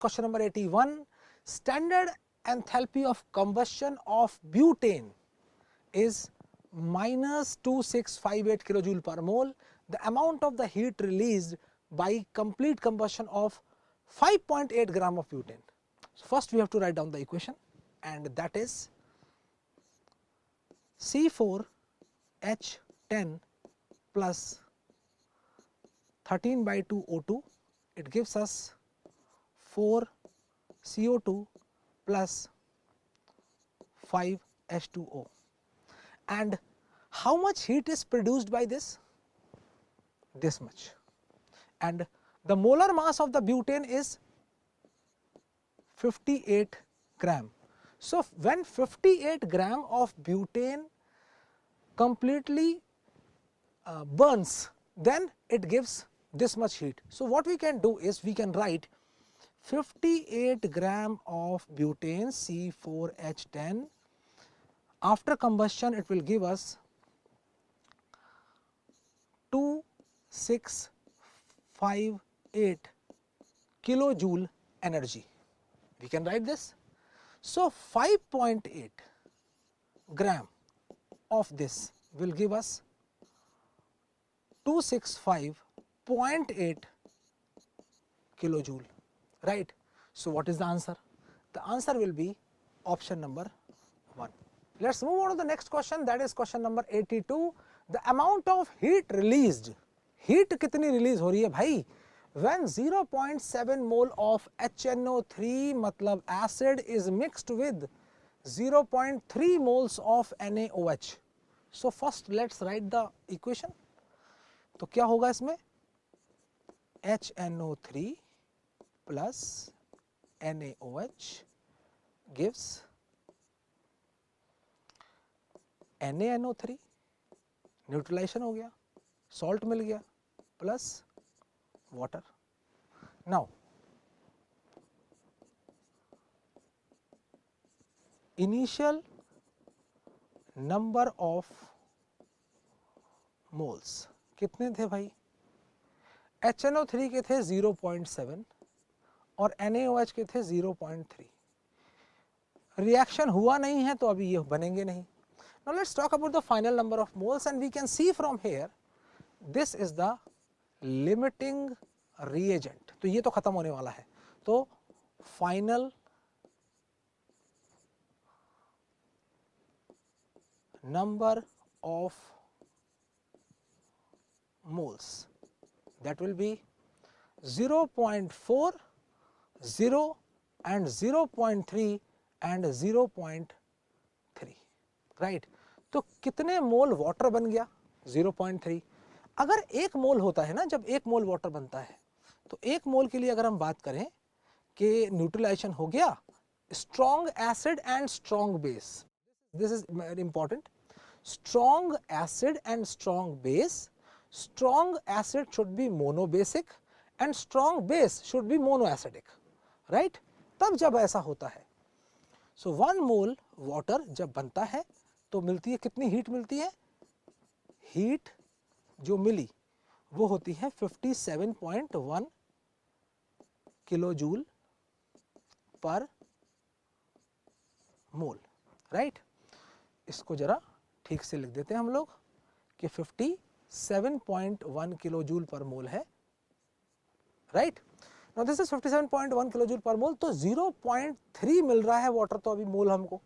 question number 81. Standard enthalpy of combustion of butane is minus 2658 kilojoule per mole. The amount of the heat released by complete combustion of 5.8 gram of butane. So, first we have to write down the equation, and that is C4H10 plus 13 by 2 O2, it gives us 4 CO2 plus 5 H2O. And how much heat is produced by this? This much. And the molar mass of the butane is 58 gram. So, when 58 gram of butane completely burns, then it gives this much heat. So, what we can do is we can write 58 gram of butane C4H10, after combustion it will give us 2658 kilojoule energy. We can write this. So, 5.8 gram of this will give us 265.8 kilojoule, right. So, what is the answer? The answer will be option number 1. Let us move on to the next question, that is question number 82. The amount of heat released, heat कितनी release हो रही है भाई? When 0.7 mole of HNO3 मतलब acid is mixed with 0.3 moles of NaOH. So, first let us write the equation. तो क्या होगा इसमें? HNO3 plus NaOH gives NaNO3, neutralisation हो गया, सॉल्ट मिल गया plus water. Now initial number of moles कितने थे भाई? HNO3 के थे 0.7 और NaOH के थे 0.3. रिएक्शन हुआ नहीं है तो अभी ये बनेंगे नहीं. Now, let us talk about the final number of moles, and we can see from here this is the limiting reagent. तो ये तो खत्म होने वाला है. तो final number of moles, that will be 0.4, 0 and 0.3 and 0.3, right. तो कितने मोल वाटर बन गया? 0.3. अगर एक मोल होता है ना, जब एक मोल वाटर बनता है तो एक मोल के लिए अगर हम बात करें कि न्यूट्रलाइजेशन हो गया, strong acid and strong base, this is very important. Strong acid and strong base, strong acid should be monobasic and strong base should be monoacidic, right. तब जब ऐसा होता है, सो 1 मोल वाटर जब बनता है तो मिलती है कितनी हीट मिलती है? हीट जो मिली वो होती है 57.1 किलोजूल पर मोल, राइट. इसको जरा ठीक से लिख देते हैं हम लोग कि 57.1 किलोजूल पर मोल है, right. Now this is 57.1 kilojoule पर मोल. तो 0.3 मिल रहा है वाटर, तो अभी मोल हमको,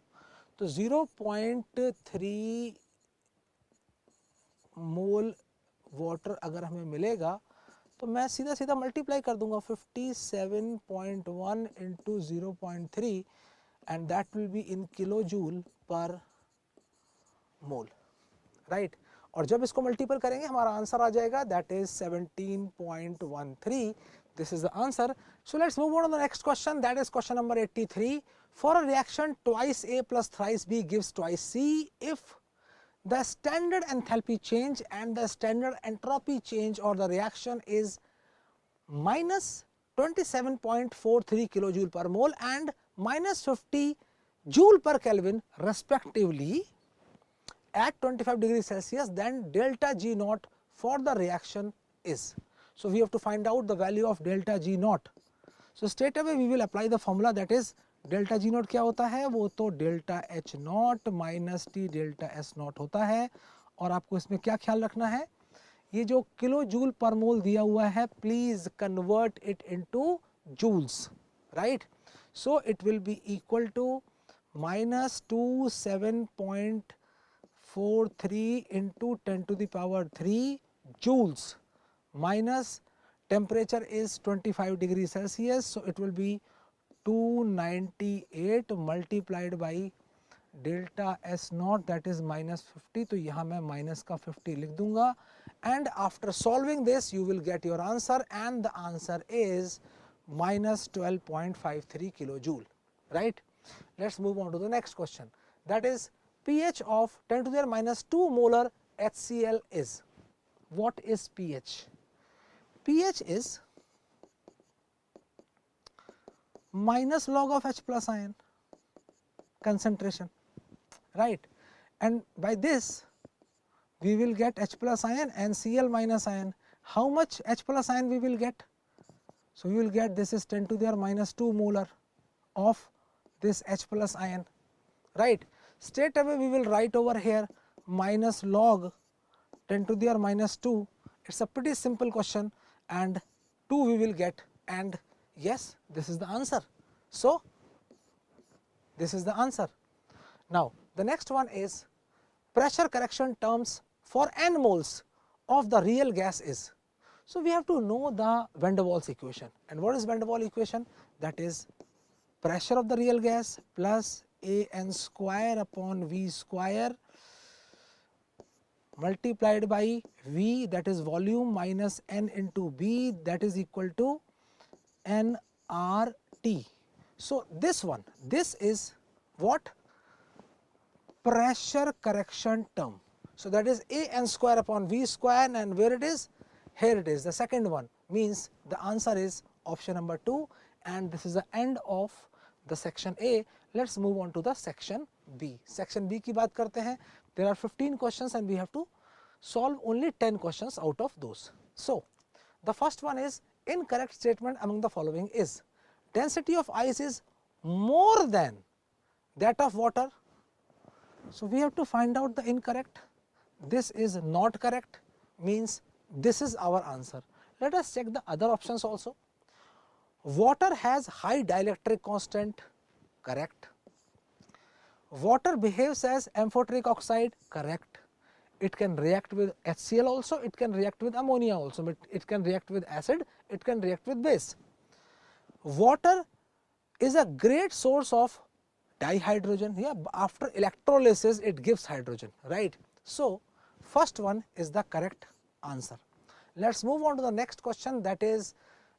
तो 0.3 मोल वाटर अगर हमें मिलेगा तो मैं सीधा सीधा मल्टीप्लाई कर दूंगा 57.1 into 0.3 and that will be in kilojoule पर मोल, राइट. और जब इसको मल्टीपल करेंगे हमारा आंसर आ जाएगा, that is 17.13. This is the answer. So, let us move on to the next question, that is question number 83. For a reaction twice A plus thrice B gives twice C, if the standard enthalpy change and the standard entropy change or the reaction is minus 27.43 kilojoule per mole and minus 50 joule per Kelvin respectively at 25 degrees Celsius, then delta G naught for the reaction is. So, we have to find out the value of delta G naught. So straight away we will apply the formula, that is delta G not क्या होता है, वो तो delta H not minus T delta S not होता है। और आपको इसमें क्या ख्याल रखना है, ये जो किलो जूल पर मोल दिया हुआ है, please convert it into joules, right. So it will be equal to minus 27.43 into 10 to the power 3 joules minus temperature is 25 degrees Celsius. So it will be 298 multiplied by delta S naught, that is minus 50. तो यहाँ मैं minus का 50 लिख दूंगा, and after solving this you will get your answer, and the answer is minus 12.53 kilojoule, right. Let's move on to the next question, that is pH of 10 to the minus 2 molar HCl is. What is pH? pH is minus log of H plus ion concentration, right, and by this we will get H plus ion and Cl minus ion. How much H plus ion we will get? So we will get, this is 10 to the minus 2 molar of this H plus ion, right. Straight away we will write over here minus log 10 to the minus 2. It's a pretty simple question, and 2 we will get, and yes, this is the answer. So this is the answer. Now the next one is pressure correction terms for n moles of the real gas is. So we have to know the van der Waals equation, and what is van der Waals equation? That is pressure of the real gas plus an square upon v square multiplied by v, that is volume, minus n into b, that is equal to nRT. So this one, this is what? Pressure correction term. So that is an square upon v square, and where it is? Here it is, the second one, means the answer is option number 2, and this is the end of the section A. Let's move on to the section B. Section B की बात करते हैं. There are 15 questions and we have to solve only 10 questions out of those. So the first one is, incorrect statement among the following is, density of ice is more than that of water. So we have to find out the incorrect. This is not correct, means this is our answer. Let us check the other options also. Water has high dielectric constant, correct. Water behaves as amphoteric oxide, correct. It can react with HCl also, it can react with ammonia also, but it can react with acid, it can react with base. Water is a great source of dihydrogen, yeah, after electrolysis it gives hydrogen, right. So first one is the correct answer. Let's move on to the next question, that is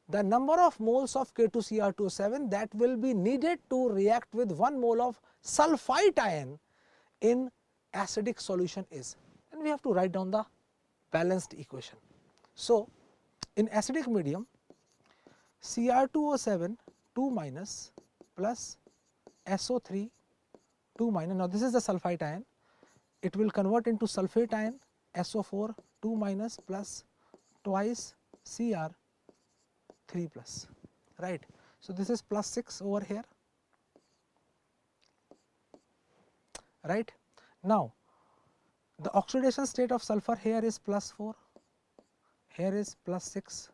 the number of moles of K2Cr2O7 that will be needed to react with 1 mole of sulfite ion in acidic solution is, and we have to write down the balanced equation. So in acidic medium, Cr2O7 2 minus plus SO3 2 minus, now this is the sulfite ion, it will convert into sulfate ion, SO4 2 minus plus twice Cr 3 plus, right. So this is plus 6 over here, right. Now the oxidation state of sulfur here is plus 4, here is plus 6.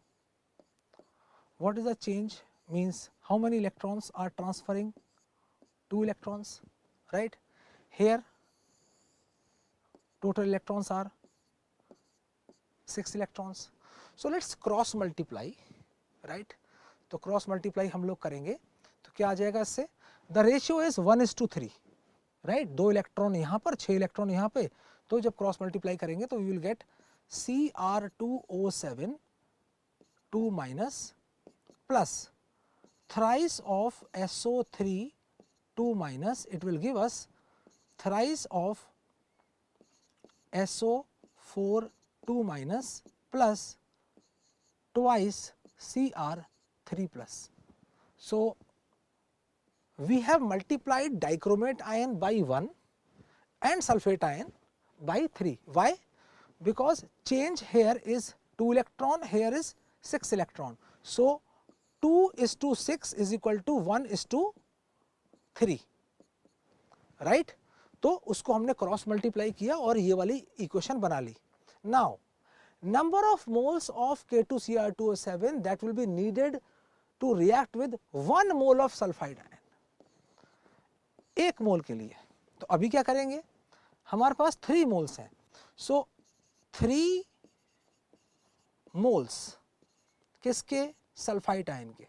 What is the change? Means how many electrons are transferring? 2 electrons, right. Here total electrons are 6 electrons. So let's cross multiply, right. तो cross multiply हम लोग करेंगे तो क्या आ जाएगा इससे? The ratio is 1:3, right. 2 electron यहाँ पर, 6 इलेक्ट्रॉन यहाँ पे, तो जब क्रॉस मल्टीप्लाई करेंगे तो we will get Cr2O7 2 minus plus thrice of SO3 2 minus, it will give us thrice of SO4 2 minus plus twice Cr3 plus. So we have multiplied dichromate ion by 1 and sulfate ion by 3. Why? Because change here is 2 electron, here is 6 electron. So 2:6 is equal to 1:3, right. तो उसको हमने cross multiply किया और ये वाली equation बना ली। Now number of moles of K2Cr2O7 that will be needed to react with 1 mole of sulfide ion, 1 मोल के लिए। तो अभी क्या करेंगे, हमारे पास 3 मोल्स हैं, सो 3 मोल्स किसके, सल्फाइड आयन के,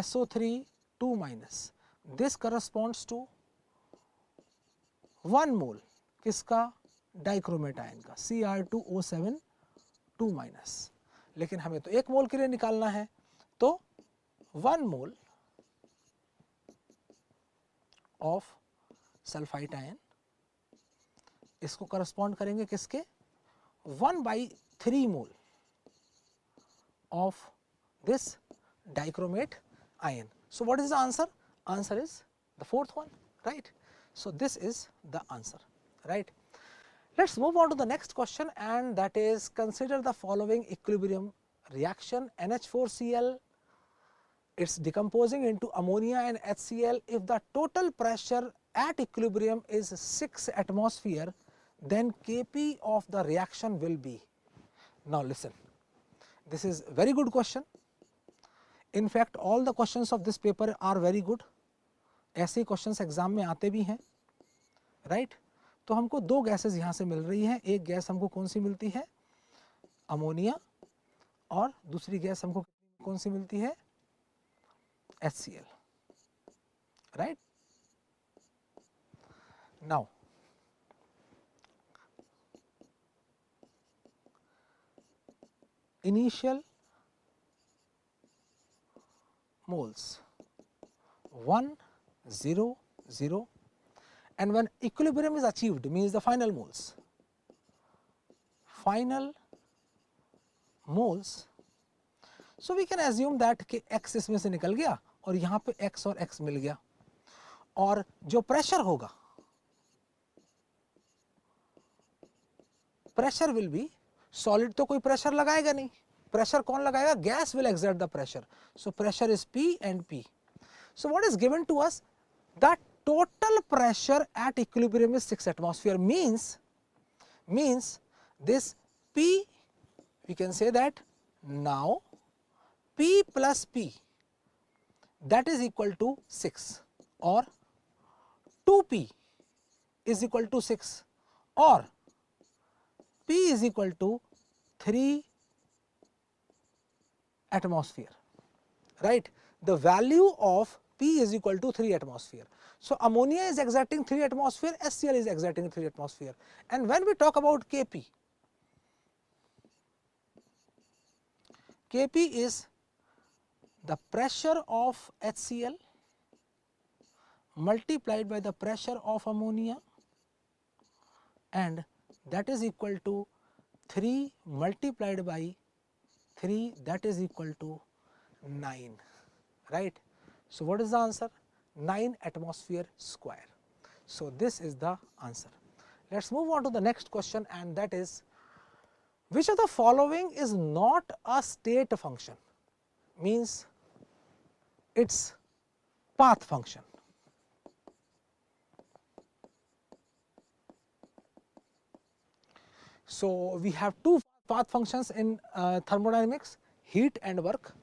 SO3 2 minus, this corresponds to 1 mole किसका, डाइक्रोमेट आयन का, Cr2O7 2 माइनस। लेकिन हमें तो 1 मोल के लिए निकालना है, तो 1 मोल ऑफ सल्फाइड आयन, इसको करस्पॉन्ड करेंगे किसके, 1/3 mole of this dichromate ion. So what is the answer? Answer is the fourth one, right? So this is the answer, right? Let's move on to the next question, and that is, consider the following equilibrium reaction: NH4Cl, it's decomposing into ammonia and HCl. If the total pressure at equilibrium is 6 atmosphere, then Kp of the reaction will be. Now listen, this is very good question. In fact, all the questions of this paper are very good. ऐसे questions exam में आते भी हैं, right. तो हमको 2 gases यहाँ से मिल रही हैं, एक गैस हमको कौन सी मिलती है, अमोनिया, और दूसरी गैस हमको कौन सी मिलती है, HCl, right. Now initial moles 1 0 0, and when equilibrium is achieved, means the final moles, so we can assume that कि x इसमें से निकल गया और यहाँ पे x और x मिल गया, और जो प्रेशर होगा, प्रेशर विल बी, सॉलिड तो कोई प्रेशर लगाएगा नहीं, pressure कौन लगाएगा, gas will exert the pressure, so pressure is P and P. So what is given to us, that total pressure at equilibrium is 6 atmosphere, means this P, we can say that now P plus P, that is equal to 6, or 2P is equal to 6, or P is equal to 3 atmosphere, right. The value of P is equal to 3 atmosphere. So ammonia is exerting 3 atmosphere, HCl is exerting 3 atmosphere, and when we talk about Kp, Kp is the pressure of HCl multiplied by the pressure of ammonia, and that is equal to 3 multiplied by 3, that is equal to 9, right. So what is the answer? 9 atmosphere square. So this is the answer. Let us move on to the next question, and that is, which of the following is not a state function, means its path function. So we have 2 path functions in thermodynamics, heat and work.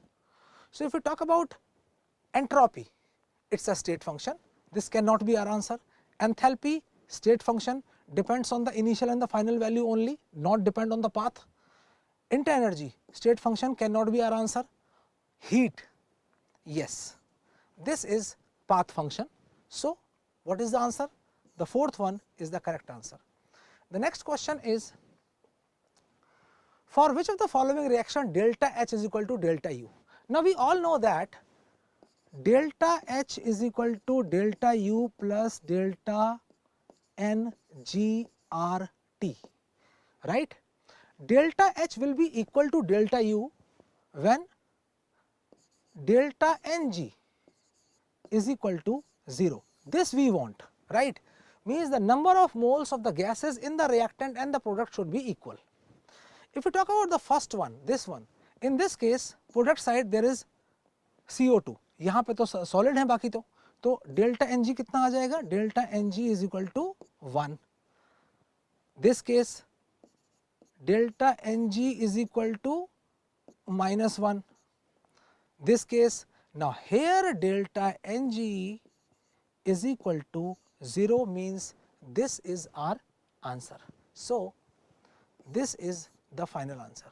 So if we talk about entropy, it is a state function, this cannot be our answer. Enthalpy, state function, depends on the initial and the final value only, not depend on the path. Int energy, state function, cannot be our answer. Heat, yes, this is path function. So what is the answer? The fourth one is the correct answer. The next question is, for which of the following reaction delta H is equal to delta U? Now we all know that delta H is equal to delta U plus delta NGRT, right. Delta H will be equal to delta U when delta NG is equal to 0. This we want, right, means the number of moles of the gases in the reactant and the product should be equal. If we talk about the first one, this one, In this case product side there is CO2, यहाँ पे तो solid है बाकी तो delta Ng कितना आ जाएगा, delta Ng is equal to 1. This case delta Ng is equal to -1. This case, now here delta Ng is equal to 0 means this is our answer. So, this is the final answer.